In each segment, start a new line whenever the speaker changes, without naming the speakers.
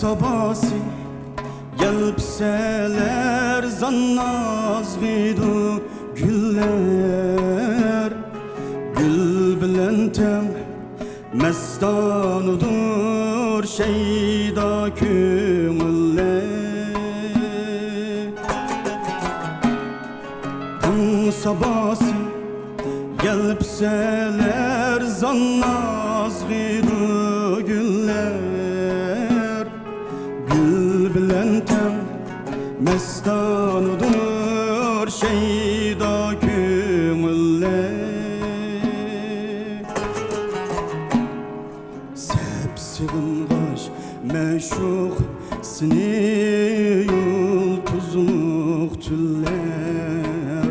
sabası gelipseler zannaz gıydı güller. Gül bilen tem mestanıdır şeyda kümüller. Tam sabası gelipseler zannaz gıydı güller. Gül bilen tem mestanıdır şeyda kümüller. Sepsigıngaş meşuk sini yultuzluk tüller.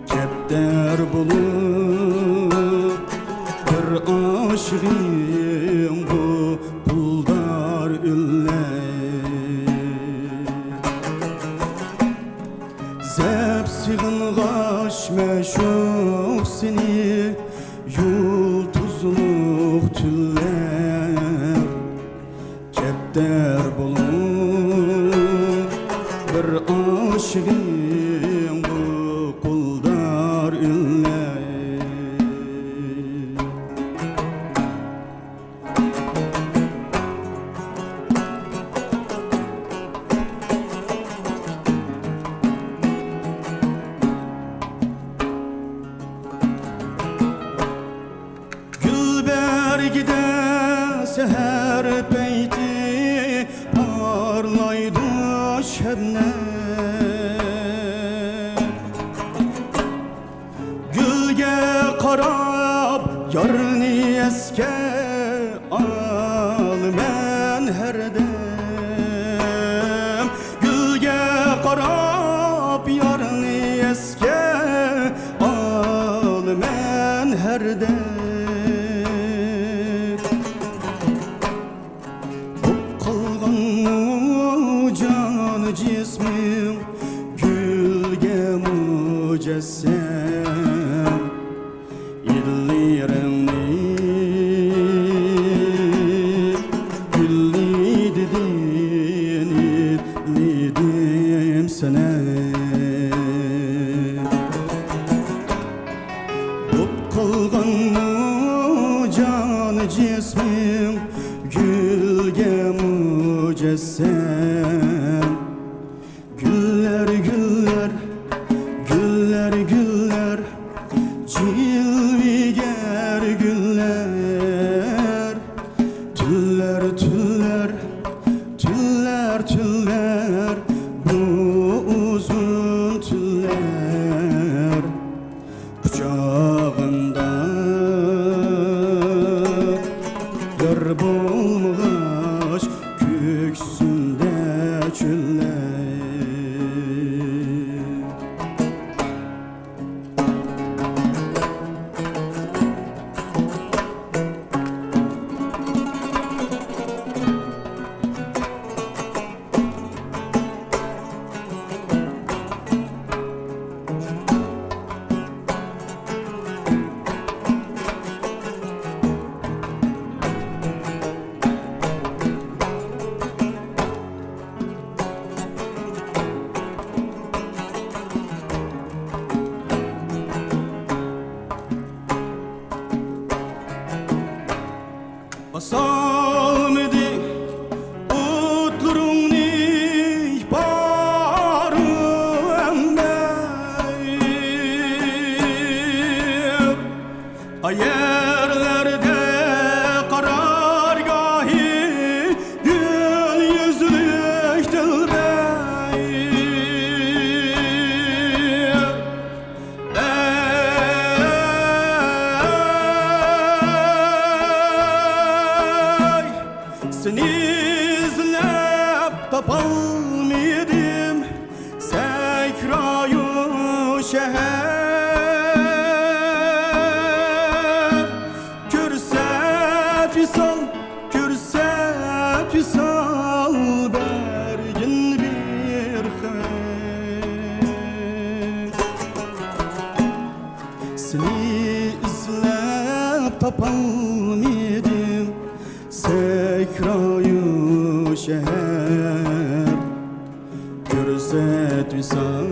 Kepter bulup bir aşığım bu puldar üller. Sepsigıngaş meşuk sini yultuzluk tüller. Kepter bulup bir aşığım bu kuldar üller. Gülbergide seher peyti parlaydı şebnem. Gülge qarab yarni eske al men her dem. Gülge qarab yarni eske al men her dem. Cismim gülge mücessem. İdlirimni gülli dedin, idlidim sana. Bop kalgan can cismim gülge mücessem. Güller güller, güller güller, cilviger güller. Tüller tüller, tüller tüller, bu uzun tüller. Kucağında yar bulmuş köksünde çüller. Basalmedi utluruni barı ember. Ayerlerde karargahi gül yüzlük dilber. Seni izlep tapalmıydım sekrayı şehir. Kürse fisal bergin bir haber. Seni izlep tapalmıydım sekrayı şehir Görset visal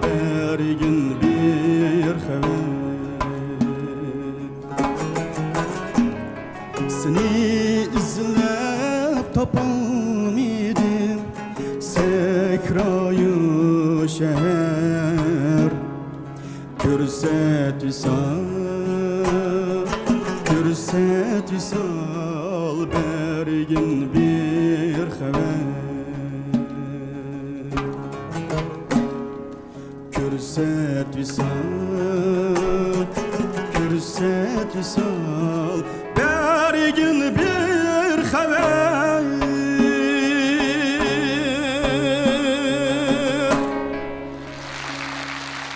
bergin bir haber Seni izlep tapamadım Sekrayı şehir Görset visal bergin bir haber Görset visal bergin bir haber